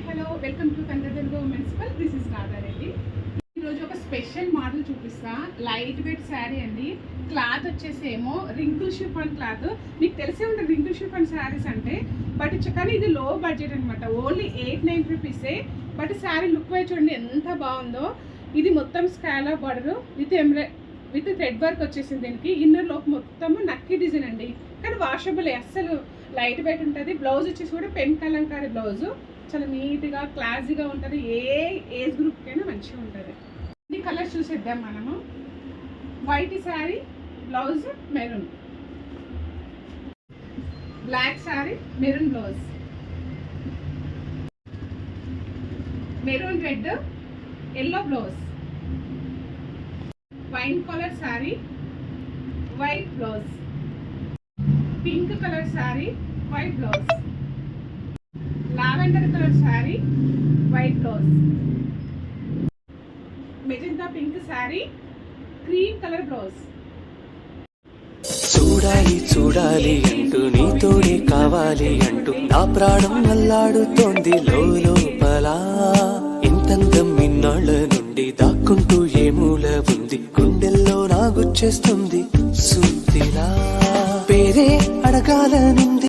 Hello welcome to Kanakadurga municipal. This is Radha Reddy. ఈరోజు ఒక special model చూపిస్తా. లైట్ వెయిట్ శారీ అండి. క్లాత్ వచ్చేసి ఏమో రింకుల్ షిఫాన్ క్లాత్. మీకు తెలిసే ఉంటుంది రింకుల్ షిఫాన్ శారీస్ అంటే. బట్ కానీ ఇది లో బడ్జెట్ అనమాట. ఓన్లీ 890 రూపీసే. బట్ శారీ లుక్ వైజ్ చూడండి ఎంత బాగుందో. ఇది మొత్తం scallop border with thread work వచ్చేసింది. దీనికి ఇన్నర్ లోపు మొత్తం నక్కి డిజైన్ అండి. కానీ వాషబుల్ అస్సలు లైట్ వెయిట్ ఉంటుంది. బ్లౌజ్ వచ్చేసి కూడా పెన్ కలంకారీ బ్లౌజు. చాలా నీట్గా క్లాసీగా ఉంటుంది. ఏ ఏజ్ గ్రూప్కైనా మంచిగా ఉంటుంది. ఈ కలర్స్ చూసేద్దాం మనము. White sari, blouse maroon, black sari, maroon blouse, maroon red, yellow blouse, wine colour sari, white blouse, pink colour sari, white blouse, lavender colour sari, white blouse, magenta pink sari, cream colour blouse. చూడాలి చూడాలి అంటూ నీతోనే కావాలి అంటూ నా ప్రాణం అల్లాడుతోంది లోపల. ఇంతందం ఇన్నాళ్ళ నుండి దాక్కుంటూ ఏ మూల ఉంది, గుండెల్లో నాగుచ్చేస్తుంది సూదిలా. పేరే అడగాలనుంది.